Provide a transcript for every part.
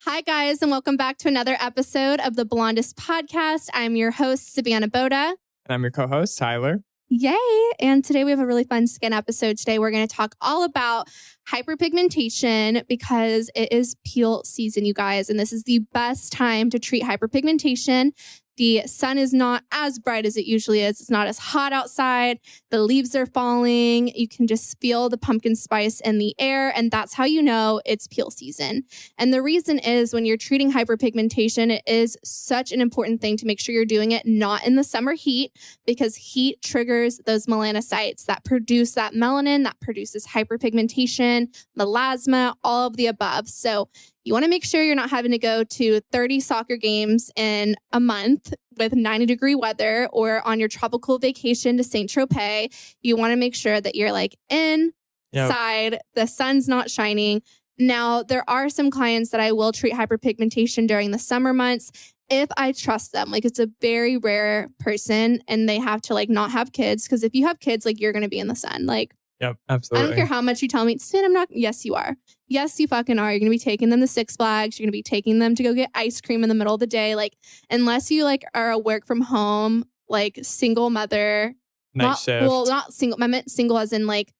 Hi, guys, and welcome back to another episode of the Blondest Podcast. I'm your host, Savanna Boda. And I'm your co-host, Tyler. Yay! And today we have a really fun skin episode. Today we're going to talk all about hyperpigmentation because it is peel season, you guys. And this is the best time to treat hyperpigmentation. The sun is not as bright as it usually is. It's not as hot outside. The leaves are falling. You can just feel the pumpkin spice in the air. And that's how you know it's peel season. And the reason is when you're treating hyperpigmentation, it is such an important thing to make sure you're doing it not in the summer heat, because heat triggers those melanocytes that produce that melanin, that produces hyperpigmentation, melasma, all of the above. So you want to make sure you're not having to go to 30 soccer games in a month with 90-degree weather or on your tropical vacation to Saint Tropez. You want to make sure that you're like inside, the sun's not shining. Now, there are some clients that I will treat hyperpigmentation during the summer months if I trust them. Like, it's a very rare person and they have to like not have kids, because if you have kids, like, you're going to be in the sun. Like, yep, absolutely. I don't care how much you tell me, Spin, I'm not. Yes, you are. Yes, you fucking are. You're going to be taking them to Six Flags. You're going to be taking them to go get ice cream in the middle of the day. Like, unless you like are a work from home, like single mother. Night shift. Well, not single. I meant single as in like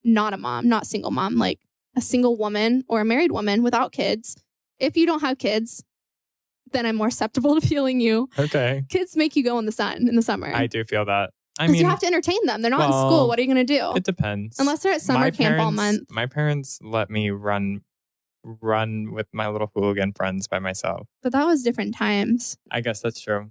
not a mom, not single mom, like a single woman or a married woman without kids. If you don't have kids, then I'm more susceptible to feeling you. Okay. Kids make you go in the sun in the summer. I do feel that. Because you have to entertain them. They're not in school. What are you going to do? It depends. Unless they're at summer camp all month. My parents let me run with my little hooligan friends by myself. But that was different times. I guess that's true.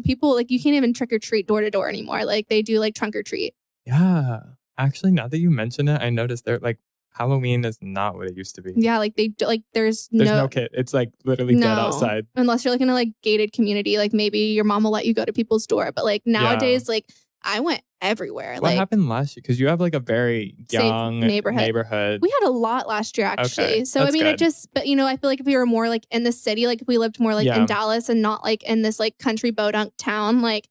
People, like, you can't even trick or treat door to door anymore. Like, they do like trunk or treat. Yeah. Actually, now that you mention it, I noticed they're like, Halloween is not what it used to be. Yeah, like they like there's no kid. It's like literally dead outside. Unless you're like in a like gated community, like maybe your mom will let you go to people's door. But like nowadays, like I went everywhere. What happened last year? Because you have like a very young neighborhood. We had a lot last year, actually. Okay, so I mean, good. But you know, I feel like if we were more like in the city, like if we lived more like in Dallas and not like in this like country bodunk town, like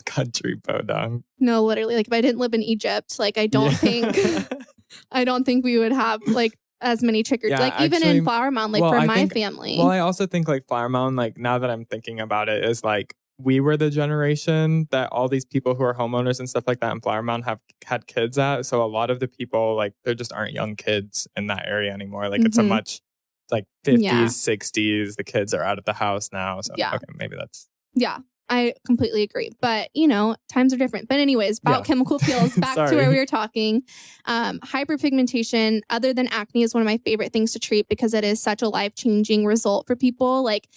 country bodunk. No, literally, like if I didn't live in Egypt, like I don't think we would have like as many like even in Flower Mound, like for my family. Well, I also think like Flower Mound, like now that I'm thinking about it, is like we were the generation that all these people who are homeowners and stuff like that in Flower Mound have had kids at. So a lot of the people, like, there just aren't young kids in that area anymore. Like it's like 50s, 60s. The kids are out of the house now. So okay, maybe that's. Yeah. I completely agree. But, you know, times are different. But anyways, about chemical peels, back to where we were talking. Hyperpigmentation, other than acne, is one of my favorite things to treat because it is such a life-changing result for people. Like,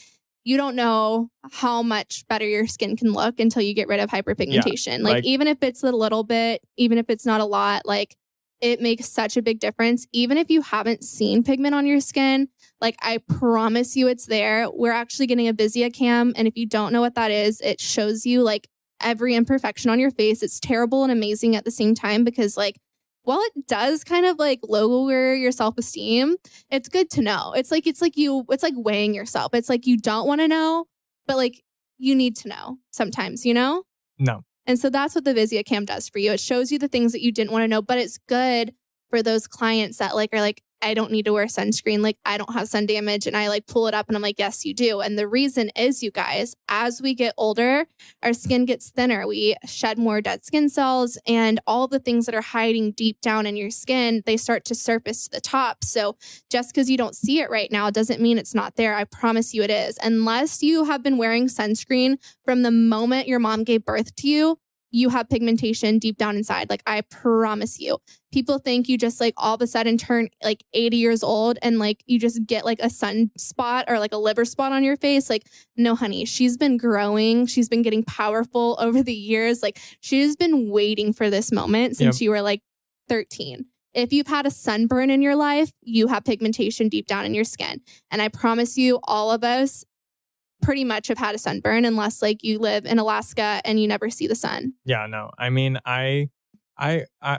you don't know how much better your skin can look until you get rid of hyperpigmentation. Yeah, like, even if it's a little bit, even if it's not a lot, like, it makes such a big difference. Even if you haven't seen pigment on your skin, like I promise you it's there. We're actually getting a VisiaCam. And if you don't know what that is, it shows you like every imperfection on your face. It's terrible and amazing at the same time because like, while it does kind of like lower your self-esteem, it's good to know. It's like weighing yourself. It's like you don't want to know, but like you need to know sometimes, you know? No. And so that's what the VisiaCam does for you. It shows you the things that you didn't want to know, but it's good for those clients that like are like, I don't need to wear sunscreen. Like I don't have sun damage. And I like pull it up and I'm like, yes, you do. And the reason is, you guys, as we get older, our skin gets thinner. We shed more dead skin cells and all the things that are hiding deep down in your skin, they start to surface to the top. So just because you don't see it right now doesn't mean it's not there. I promise you it is. Unless you have been wearing sunscreen from the moment your mom gave birth to you, you have pigmentation deep down inside. Like I promise you. People think you just like all of a sudden turn like 80 years old and like you just get like a sunspot or like a liver spot on your face. Like, no, honey, she's been growing. She's been getting powerful over the years. Like she's been waiting for this moment since you were like 13. If you've had a sunburn in your life, you have pigmentation deep down in your skin. And I promise you, all of us pretty much have had a sunburn unless like you live in Alaska and you never see the sun. Yeah, no. I mean, I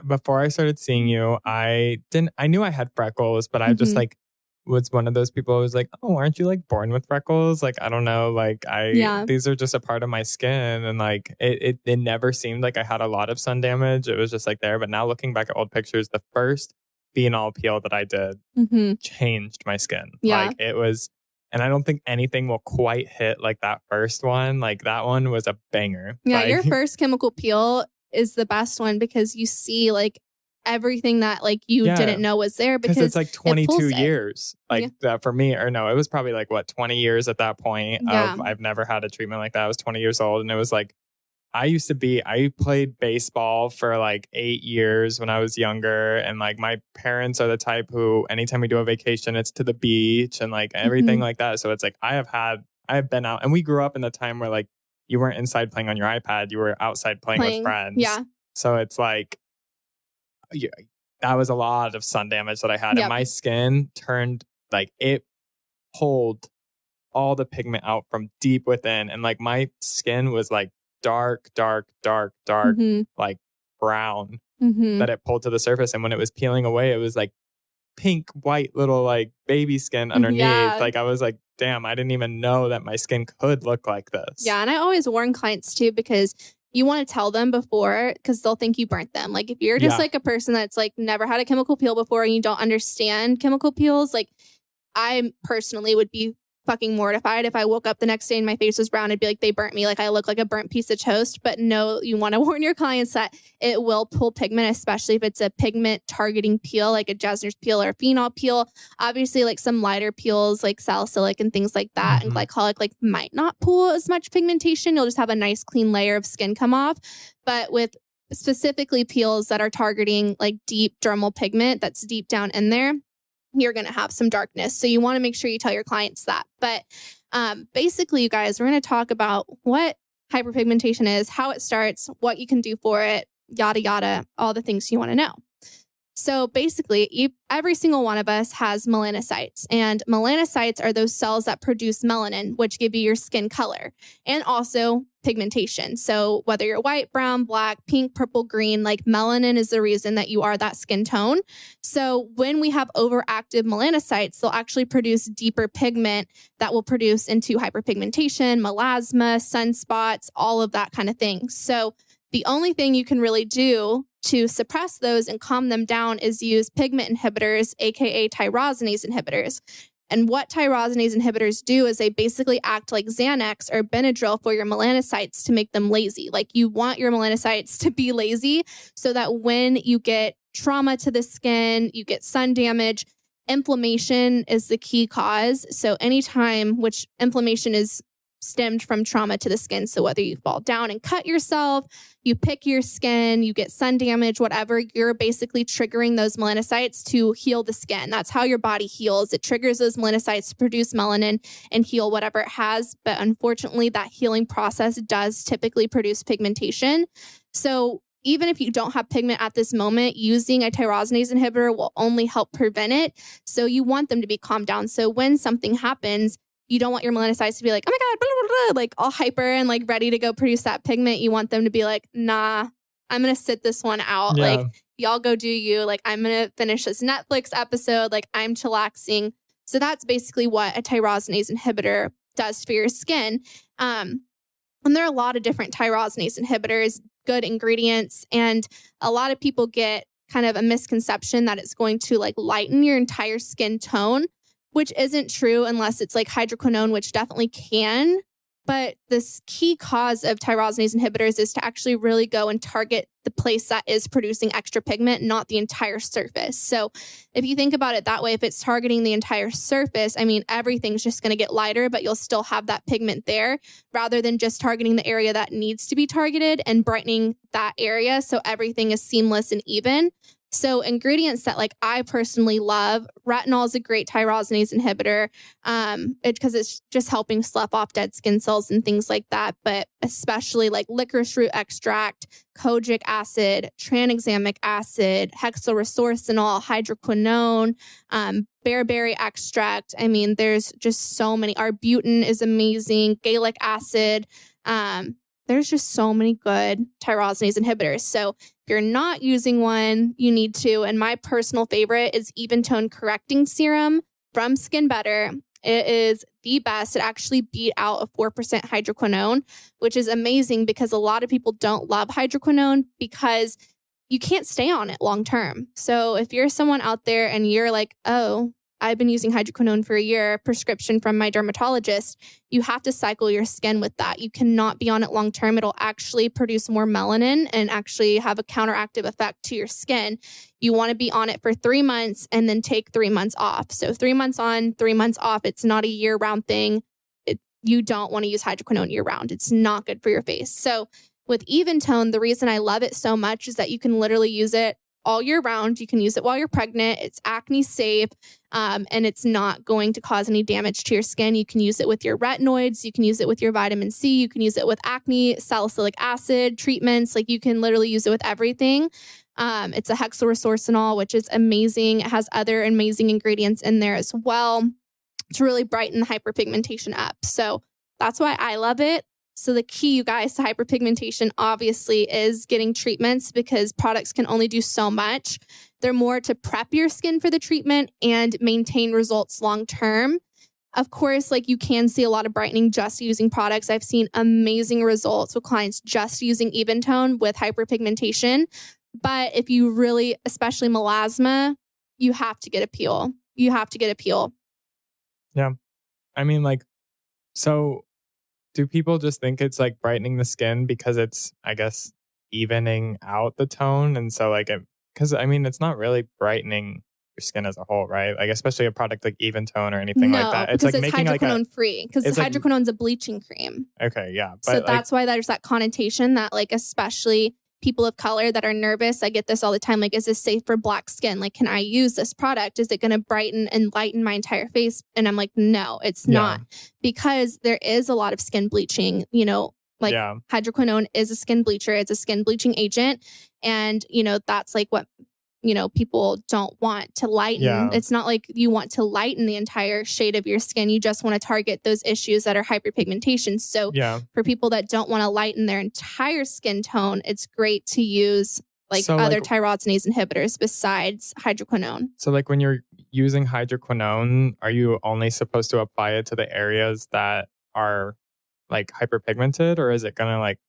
before I started seeing you, I knew I had freckles, but I just like was one of those people who was like, oh, aren't you like born with freckles? Like, I don't know. Like these are just a part of my skin. And like, it never seemed like I had a lot of sun damage. It was just like there. But now looking back at old pictures, the first phenol peel that I did changed my skin. Yeah. Like it was, And I don't think anything will quite hit like that first one. Like that one was a banger. Yeah, like, your first chemical peel is the best one because you see like everything that like you didn't know was there because it's like 22 it. years like that for me. Or no, it was probably like what, 20 years at that point. I've never had a treatment like that. I was 20 years old, and it was like, I played baseball for like 8 years when I was younger. And like my parents are the type who anytime we do a vacation, it's to the beach and like everything like that. So it's like I have been out, and we grew up in the time where like you weren't inside playing on your iPad, you were outside playing with friends. Yeah. So it's like, yeah, that was a lot of sun damage that I had. And my skin turned like, it pulled all the pigment out from deep within. And like my skin was like dark, like brown that it pulled to the surface. And when it was peeling away, it was like pink, white little like baby skin underneath. Yeah. Like I was like, damn, I didn't even know that my skin could look like this. Yeah. And I always warn clients too, because you want to tell them before, because they'll think you burnt them. Like if you're just like a person that's like never had a chemical peel before and you don't understand chemical peels, like I personally would be fucking mortified if I woke up the next day and my face was brown. I'd be like, they burnt me. Like I look like a burnt piece of toast. But no, you want to warn your clients that it will pull pigment, especially if it's a pigment targeting peel, like a Jesner's peel or a phenol peel. Obviously, like some lighter peels like salicylic and things like that and glycolic like might not pull as much pigmentation. You'll just have a nice clean layer of skin come off. But with specifically peels that are targeting like deep dermal pigment that's deep down in there, you're going to have some darkness. So you want to make sure you tell your clients that. But basically, you guys, we're going to talk about what hyperpigmentation is, how it starts, what you can do for it, yada, yada, all the things you want to know. So basically, every single one of us has melanocytes, and melanocytes are those cells that produce melanin, which give you your skin color, and also pigmentation. So whether you're white, brown, black, pink, purple, green, like melanin is the reason that you are that skin tone. So when we have overactive melanocytes, they'll actually produce deeper pigment that will produce into hyperpigmentation, melasma, sunspots, all of that kind of thing. So the only thing you can really do to suppress those and calm them down is use pigment inhibitors, aka tyrosinase inhibitors. And what tyrosinase inhibitors do is they basically act like Xanax or Benadryl for your melanocytes to make them lazy. Like you want your melanocytes to be lazy so that when you get trauma to the skin, you get sun damage, inflammation is the key cause. So anytime, which inflammation is stemmed from trauma to the skin. So whether you fall down and cut yourself, you pick your skin, you get sun damage, whatever, you're basically triggering those melanocytes to heal the skin. That's how your body heals. It triggers those melanocytes to produce melanin and heal whatever it has. But unfortunately, that healing process does typically produce pigmentation. So even if you don't have pigment at this moment, using a tyrosinase inhibitor will only help prevent it. So you want them to be calmed down. So when something happens, you don't want your melanocytes to be like, oh my God, blah, blah, blah, like all hyper and like ready to go produce that pigment. You want them to be like, nah, I'm going to sit this one out. Yeah. Like y'all go do you. Like I'm going to finish this Netflix episode. Like I'm chillaxing. So that's basically what a tyrosinase inhibitor does for your skin. And there are a lot of different tyrosinase inhibitors, good ingredients. And a lot of people get kind of a misconception that it's going to like lighten your entire skin tone, which isn't true unless it's like hydroquinone, which definitely can. But this key cause of tyrosinase inhibitors is to actually really go and target the place that is producing extra pigment, not the entire surface. So if you think about it that way, if it's targeting the entire surface, I mean, everything's just going to get lighter, but you'll still have that pigment there rather than just targeting the area that needs to be targeted and brightening that area so everything is seamless and even. So ingredients that like I personally love, retinol is a great tyrosinase inhibitor because it's just helping slough off dead skin cells and things like that. But especially like licorice root extract, kojic acid, tranexamic acid, hexylresorcinol, hydroquinone, bearberry extract. I mean, there's just so many. Arbutin is amazing. Gallic acid. There's just so many good tyrosinase inhibitors. So if you're not using one, you need to. And my personal favorite is Eventone Correcting Serum from Skin Better. It is the best. It actually beat out a 4% hydroquinone, which is amazing because a lot of people don't love hydroquinone because you can't stay on it long term. So if you're someone out there and you're like, oh, I've been using hydroquinone for a year, prescription from my dermatologist. You have to cycle your skin with that. You cannot be on it long term. It'll actually produce more melanin and actually have a counteractive effect to your skin. You want to be on it for 3 months and then take 3 months off. So 3 months on, 3 months off. It's not a year-round thing. You don't want to use hydroquinone year-round. It's not good for your face. So with Eventone, the reason I love it so much is that you can literally use it all year round. You can use it while you're pregnant. It's acne safe, and it's not going to cause any damage to your skin. You can use it with your retinoids. You can use it with your vitamin C. You can use it with acne, salicylic acid treatments. Like you can literally use it with everything. It's a hexaresorcinol, which is amazing. It has other amazing ingredients in there as well to really brighten the hyperpigmentation up. So that's why I love it. So the key, you guys, to hyperpigmentation obviously is getting treatments because products can only do so much. They're more to prep your skin for the treatment and maintain results long term. Of course, like you can see a lot of brightening just using products. I've seen amazing results with clients just using Eventone with hyperpigmentation. But if you really, especially melasma, you have to get a peel. You have to get a peel. Yeah. I mean, like, so do people just think it's like brightening the skin because it's, I guess, evening out the tone? And so like, because I mean, it's not really brightening your skin as a whole, right? Like, especially a product like Eventone or anything like that. It's like making hydroquinone free because hydroquinone's a bleaching cream. Okay, yeah. But so that's why there's that connotation that like, especially people of color that are nervous. I get this all the time. Like, is this safe for Black skin? Like, can I use this product? Is it going to brighten and lighten my entire face? And I'm like, no, it's not, because there is a lot of skin bleaching, you know, like hydroquinone is a skin bleacher. It's a skin bleaching agent. And, you know, that's like what, you know, people don't want to lighten. Yeah. It's not like you want to lighten the entire shade of your skin. You just want to target those issues that are hyperpigmentation. So for people that don't want to lighten their entire skin tone, it's great to use like other tyrosinase inhibitors besides hydroquinone. So like when you're using hydroquinone, are you only supposed to apply it to the areas that are like hyperpigmented, or is it going to like,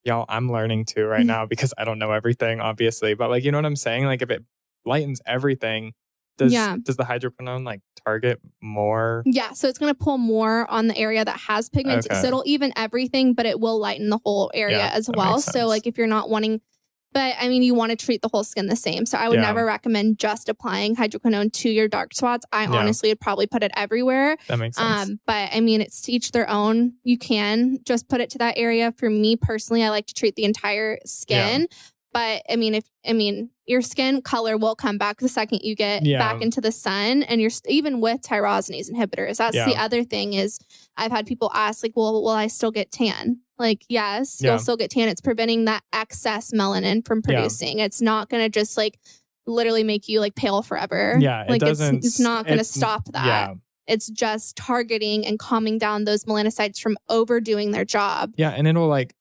y'all, I'm learning too right now because I don't know everything, obviously. But like, you know what I'm saying? Like if it lightens everything, does the hydroquinone like target more? Yeah. So it's going to pull more on the area that has pigment. Okay. So it'll even everything, but it will lighten the whole area as well. So like if you're not wanting, but I mean, you want to treat the whole skin the same. So I would never recommend just applying hydroquinone to your dark spots. I honestly would probably put it everywhere. That makes sense. But I mean, it's to each their own. You can just put it to that area. For me personally, I like to treat the entire skin. Yeah. But I mean, your skin color will come back the second you get back into the sun, and you're even with tyrosinase inhibitors. That's the other thing is I've had people ask like, well, will I still get tan? Like, yes, you'll still get tan. It's preventing that excess melanin from producing. It's not going to just like literally make you like pale forever. Yeah, like it's not going to stop that. Yeah. It's just targeting and calming down those melanocytes from overdoing their job. Yeah. And it'll like,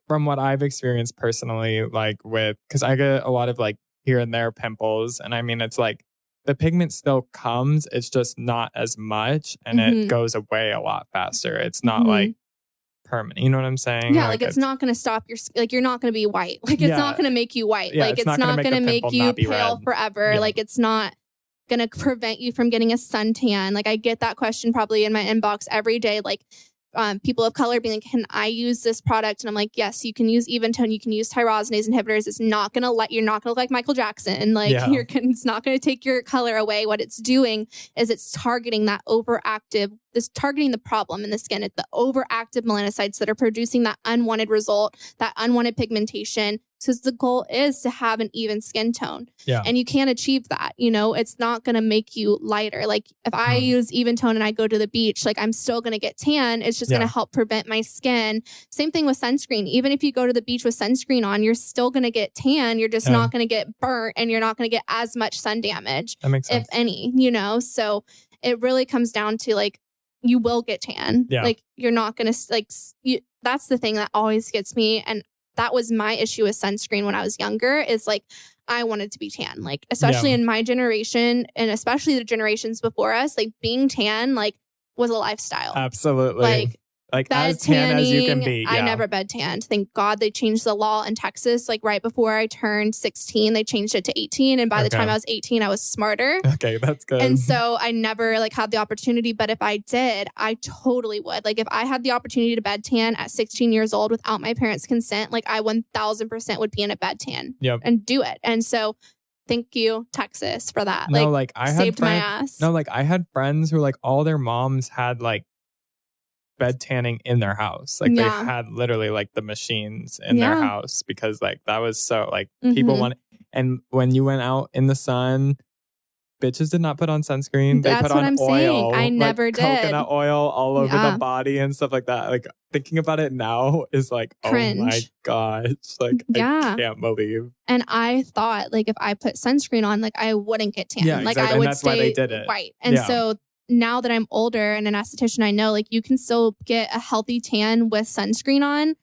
from what I've experienced personally, like because I get a lot of like here and there pimples. And I mean, it's like the pigment still comes, it's just not as much, and it goes away a lot faster. It's not like permanent. You know what I'm saying? Yeah. Like it's not going to stop your, like you're not going to be white. Like it's not going to make you white. Like it's not going to make you pale forever. Yeah. Like it's not going to prevent you from getting a suntan. Like I get that question probably in my inbox every day. Like people of color being like, can I use this product? And I'm like, yes, you can use Eventone. You can use tyrosinase inhibitors. It's not going to you're not going to look like Michael Jackson. Like it's not going to take your color away. What it's doing is it's targeting that targeting the problem in the skin. It's the overactive melanocytes that are producing that unwanted result, that unwanted pigmentation. Because the goal is to have an even skin tone. Yeah. And you can't achieve that. You know, it's not going to make you lighter. Like if I use Eventone and I go to the beach, like I'm still going to get tan. It's just going to help prevent my skin. Same thing with sunscreen. Even if you go to the beach with sunscreen on, you're still going to get tan. You're just not going to get burnt, and you're not going to get as much sun damage, that makes sense. if any, you know? So it really comes down to like, you will get tan. Yeah. Like you're not going to that's the thing that always gets me. And that was my issue with sunscreen when I was younger, is like, I wanted to be tan, like, especially in my generation and especially the generations before us, like being tan, like was a lifestyle. Absolutely. Like Like bed as tan as you can be. I Yeah. never bed tanned. Thank God they changed the law in Texas. Like right before I turned 16, they changed it to 18. And by the time I was 18, I was smarter. Okay, that's good. And so I never like had the opportunity. But if I did, I totally would. Like if I had the opportunity to bed tan at 16 years old without my parents' consent, like I 1000% would be in a bed tan and do it. And so thank you, Texas, for that. No, like I saved had my ass. No, like I had friends who like all their moms had like bed tanning in their house. Like they had literally like the machines in their house because like that was so like people want. And when you went out in the sun, bitches did not put on sunscreen. They put on oil. Saying. I never did. Coconut oil all over the body and stuff like that. Like thinking about it now is like, cringe. Oh my gosh. Like I can't believe. And I thought like if I put sunscreen on, like I wouldn't get tan. Yeah, like exactly. I would and that's stay why they did it. Right. And so now that I'm older and an esthetician, I know like you can still get a healthy tan with sunscreen on.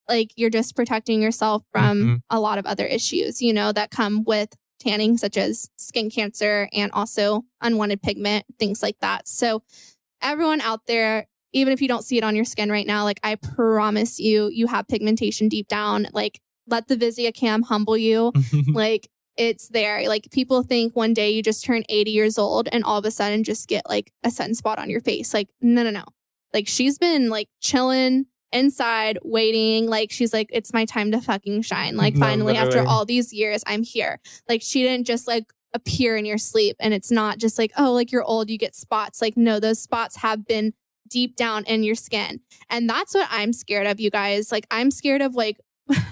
Like you're just protecting yourself from a lot of other issues, you know, that come with tanning, such as skin cancer and also unwanted pigment, things like that. So everyone out there, even if you don't see it on your skin right now, like I promise you, you have pigmentation deep down. Like let the Visiacam humble you. Like it's there. Like people think one day you just turn 80 years old and all of a sudden just get like a sunspot on your face. Like, no. Like she's been like chilling inside waiting. Like she's like, it's my time to fucking shine. Like finally, after all these years, I'm here. Like she didn't just like appear in your sleep. And it's not just like, oh, like you're old, you get spots. Like, no, those spots have been deep down in your skin. And that's what I'm scared of, you guys. Like I'm scared of like,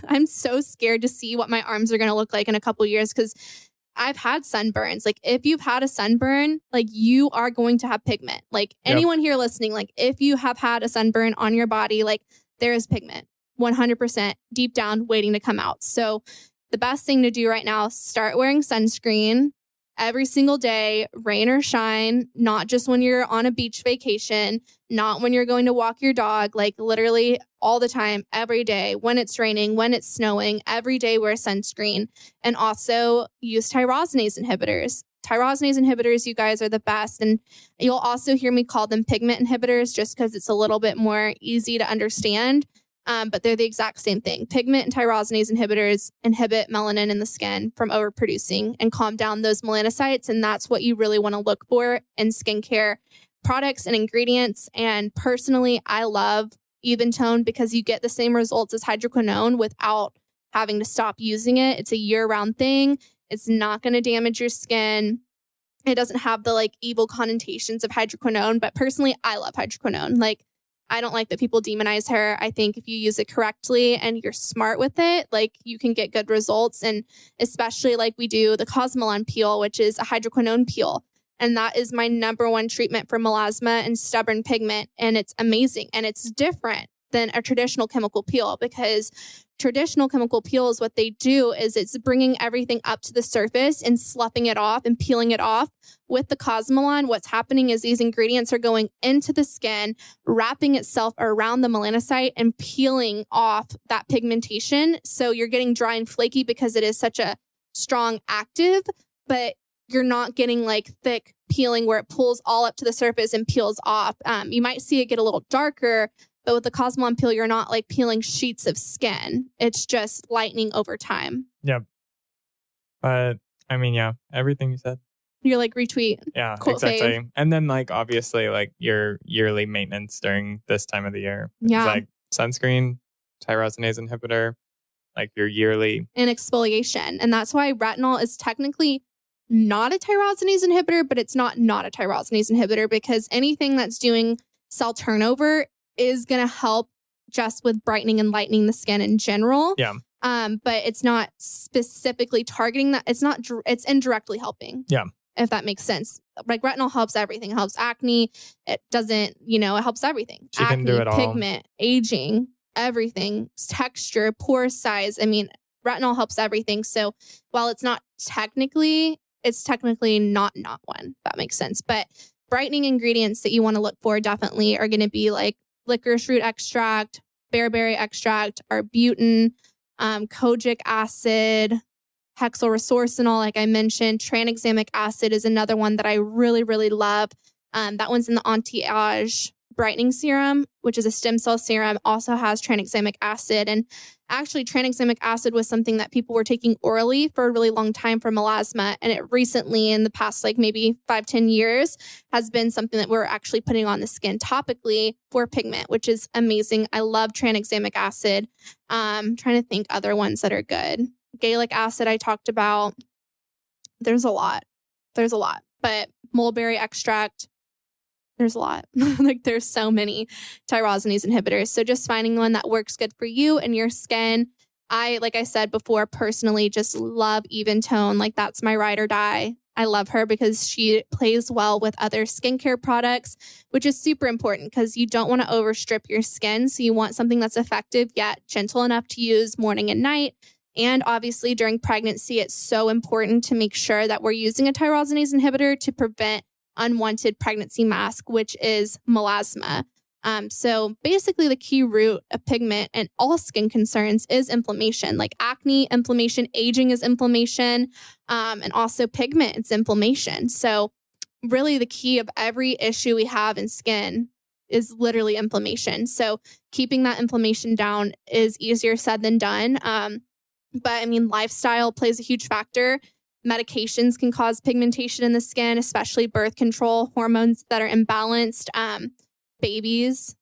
I'm so scared to see what my arms are going to look like in a couple years because I've had sunburns. Like if you've had a sunburn, like you are going to have pigment. Like anyone here listening, like if you have had a sunburn on your body, like there is pigment 100% deep down waiting to come out. So the best thing to do right now, start wearing sunscreen every single day, rain or shine, not just when you're on a beach vacation, not when you're going to walk your dog, like literally all the time, every day, when it's raining, when it's snowing, every day wear sunscreen. And also use tyrosinase inhibitors. Tyrosinase inhibitors, you guys, are the best. And you'll also hear me call them pigment inhibitors just because it's a little bit more easy to understand. But they're the exact same thing. Pigment and tyrosinase inhibitors inhibit melanin in the skin from overproducing and calm down those melanocytes. And that's what you really want to look for in skincare products and ingredients. And personally, I love Eventone because you get the same results as Hydroquinone without having to stop using it. It's a year-round thing. It's not going to damage your skin. It doesn't have the like evil connotations of Hydroquinone. But personally, I love Hydroquinone. Like, I don't like that people demonize her. I think if you use it correctly and you're smart with it, like you can get good results. And especially like we do the Cosmelan peel, which is a hydroquinone peel. And that is my number one treatment for melasma and stubborn pigment. And it's amazing. And it's different than a traditional chemical peel because traditional chemical peels, what they do is it's bringing everything up to the surface and sloughing it off and peeling it off. With the Cosmelan, what's happening is these ingredients are going into the skin, wrapping itself around the melanocyte and peeling off that pigmentation. So you're getting dry and flaky because it is such a strong active, but you're not getting like thick peeling where it pulls all up to the surface and peels off. You might see it get a little darker, but with the Cosmelan peel, you're not like peeling sheets of skin. It's just lightening over time. Yep. But I mean, yeah, everything you said. You're like retweet. Yeah, quote exactly. Fave. And then like obviously like your yearly maintenance during this time of the year. Yeah. It's like sunscreen, tyrosinase inhibitor, like your yearly. And exfoliation. And that's why retinol is technically not a tyrosinase inhibitor, but it's not a tyrosinase inhibitor because anything that's doing cell turnover is going to help just with brightening and lightening the skin in general. Yeah. But it's not specifically targeting that. It's indirectly helping. Yeah. If that makes sense. Like retinol helps everything. It helps acne. It doesn't, it helps everything. She acne, can do it all. Pigment, aging, everything, texture, pore size. I mean, retinol helps everything. So while it's technically not one. If that makes sense. But brightening ingredients that you want to look for definitely are going to be like licorice root extract, bearberry extract, arbutin, kojic acid, hexylresorcinol, like I mentioned. Tranexamic acid is another one that I really, really love. That one's in the anti-age brightening serum, which is a stem cell serum, also has tranexamic acid. And actually, tranexamic acid was something that people were taking orally for a really long time for melasma. And it recently, in the past, like maybe 5-10 years, has been something that we're actually putting on the skin topically for pigment, which is amazing. I love tranexamic acid. Trying to think other ones that are good. Gallic acid, I talked about. There's a lot. But mulberry extract, there's a lot. Like there's so many tyrosinase inhibitors. So just finding one that works good for you and your skin. Like I said before, personally just love Eventone. Like that's my ride or die. I love her because she plays well with other skincare products, which is super important because you don't want to overstrip your skin. So you want something that's effective yet gentle enough to use morning and night. And obviously during pregnancy, it's so important to make sure that we're using a tyrosinase inhibitor to prevent unwanted pregnancy mask, which is melasma. So basically the key root of pigment and all skin concerns is inflammation, like acne, inflammation, aging is inflammation, and also pigment, it's inflammation. So really the key of every issue we have in skin is literally inflammation. So keeping that inflammation down is easier said than done. But I mean, lifestyle plays a huge factor. Medications can cause pigmentation in the skin, especially birth control, hormones that are imbalanced. Babies,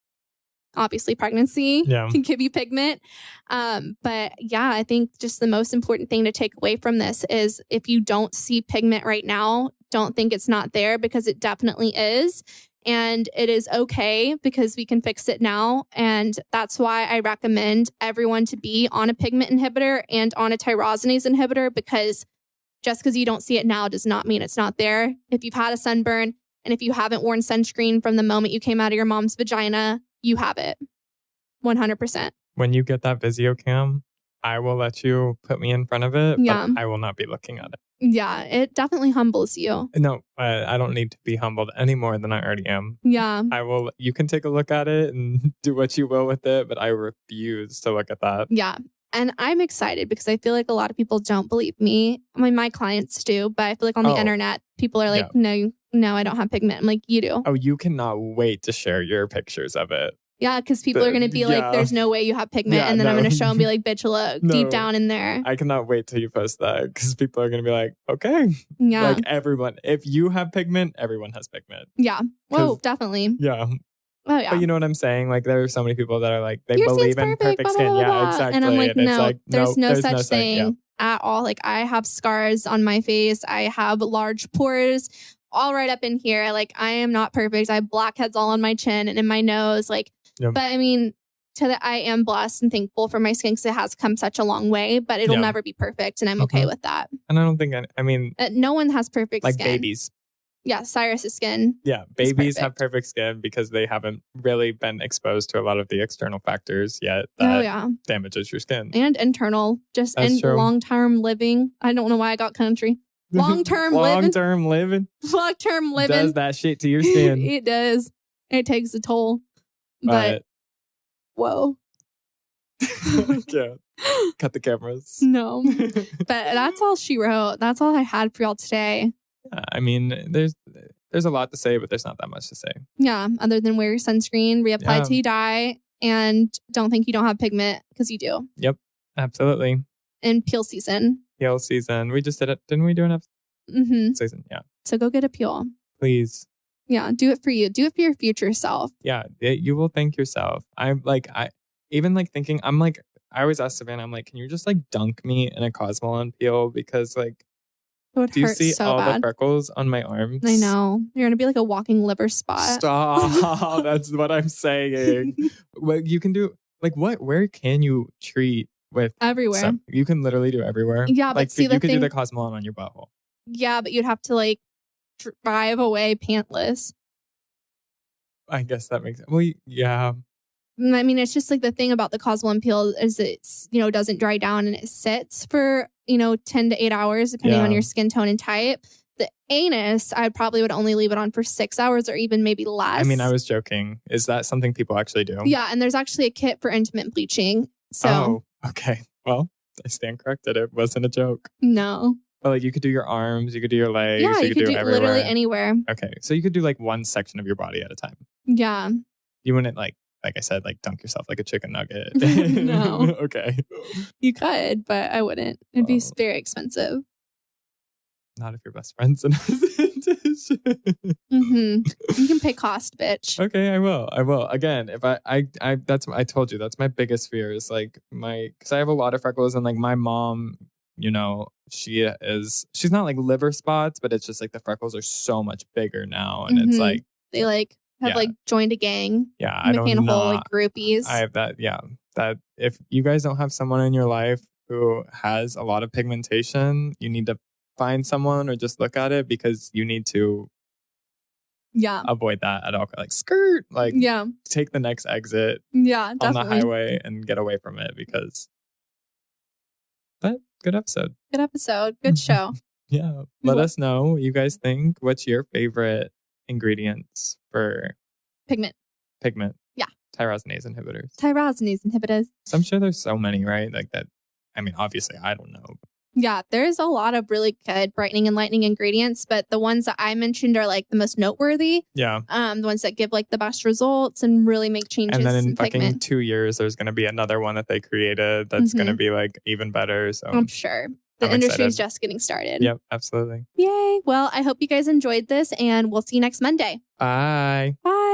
obviously pregnancy can give you pigment. But yeah, I think just the most important thing to take away from this is if you don't see pigment right now, don't think it's not there because it definitely is. And it is okay because we can fix it now. And that's why I recommend everyone to be on a pigment inhibitor and on a tyrosinase inhibitor, because just because you don't see it now does not mean it's not there. If you've had a sunburn and if you haven't worn sunscreen from the moment you came out of your mom's vagina, you have it. 100%. When you get that Visiocam, I will let you put me in front of it, but I will not be looking at it. Yeah, it definitely humbles you. No, I don't need to be humbled any more than I already am. Yeah. You can take a look at it and do what you will with it, but I refuse to look at that. Yeah. And I'm excited because I feel like a lot of people don't believe me. I mean, my clients do, but I feel like on the internet, people are like, no, I don't have pigment. I'm like, you do. Oh, you cannot wait to share your pictures of it. Yeah, because people are going to be like, there's no way you have pigment. And then I'm going to show and be like, bitch, look, deep down in there. I cannot wait till you post that because people are going to be like, okay. Yeah. Like everyone, if you have pigment, everyone has pigment. Yeah. Whoa, definitely. Yeah. Oh, yeah. But you know what I'm saying? Like there are so many people that are like, they believe in perfect skin. Blah, blah, blah. Yeah, exactly. And I'm like, and no, like, there's no such thing at all. Like I have scars on my face. I have large pores all right up in here. Like I am not perfect. I have blackheads all on my chin and in my nose. Like, but I mean, I am blessed and thankful for my skin because it has come such a long way, but it'll never be perfect. And I'm okay with that. And I don't think, no one has perfect like skin. Like babies. Yeah, Cyrus's skin. Yeah, babies have perfect skin because they haven't really been exposed to a lot of the external factors yet that damages your skin. And internal, just in long-term living. I don't know why I got country. Long-term living. Long-term living. Does that shit to your skin. It does. It takes a toll. But whoa. Yeah. Cut the cameras. No. But that's all she wrote. That's all I had for y'all today. I mean, there's a lot to say, but there's not that much to say. Yeah, other than wear your sunscreen, reapply till you die, and don't think you don't have pigment because you do. Yep, absolutely. And peel season. Peel season. We just did it. Didn't we do an episode? Season, yeah. So go get a peel. Please. Yeah, do it for you. Do it for your future self. Yeah, you will thank yourself. I always ask Savanna, I'm like, can you just like dunk me in a Cosmoline peel? Because like, do you see all the freckles on my arms? I know. You're going to be like a walking liver spot. Stop. That's what I'm saying. What you can do, like where can you treat with? Everywhere. You can literally do everywhere. Yeah, but like, see, you could do the Cosmoline on your butthole. Yeah, but you'd have to like drive away pantless. I guess that makes sense. Well, yeah. I mean, it's just like the thing about the Cosmoline peel is it's, doesn't dry down and it sits for, 10 to 8 hours, depending on your skin tone and type. The anus, I probably would only leave it on for 6 hours or even maybe less. I mean, I was joking. Is that something people actually do? Yeah. And there's actually a kit for intimate bleaching. So. Oh, okay. Well, I stand corrected. It wasn't a joke. No. But like you could do your arms, you could do your legs, you could do everywhere. literally anywhere. Okay. So you could do like one section of your body at a time. Yeah. You wouldn't like I said, like dunk yourself like a chicken nugget. No. Okay. You could, but I wouldn't. It'd be very expensive. Not if your best friend's in a situation. You can pay cost, bitch. Okay, I will. Again, if I told you that's my biggest fear is like because I have a lot of freckles and like my mom, you know, she's not like liver spots, but it's just like the freckles are so much bigger now, and it's like they like have like joined a gang. Yeah, I don't know. Whole like groupies. I have that. Yeah, that if you guys don't have someone in your life who has a lot of pigmentation, you need to find someone or just look at it because you need to avoid that at all. Like skirt, like take the next exit on the highway and get away from it but good episode. Good show. Yeah. Let us know what you guys think. What's your favorite ingredients for pigment? Yeah. Tyrosinase inhibitors. So I'm sure there's so many, right? Like that. I mean, obviously I don't know. Yeah, there's a lot of really good brightening and lightening ingredients, but the ones that I mentioned are like the most noteworthy. Yeah. The ones that give like the best results and really make changes. And then in fucking pigment. 2 years, there's going to be another one that they created that's going to be like even better. So I'm sure. The industry is just getting started. Yep, absolutely. Yay. Well, I hope you guys enjoyed this and we'll see you next Monday. Bye. Bye.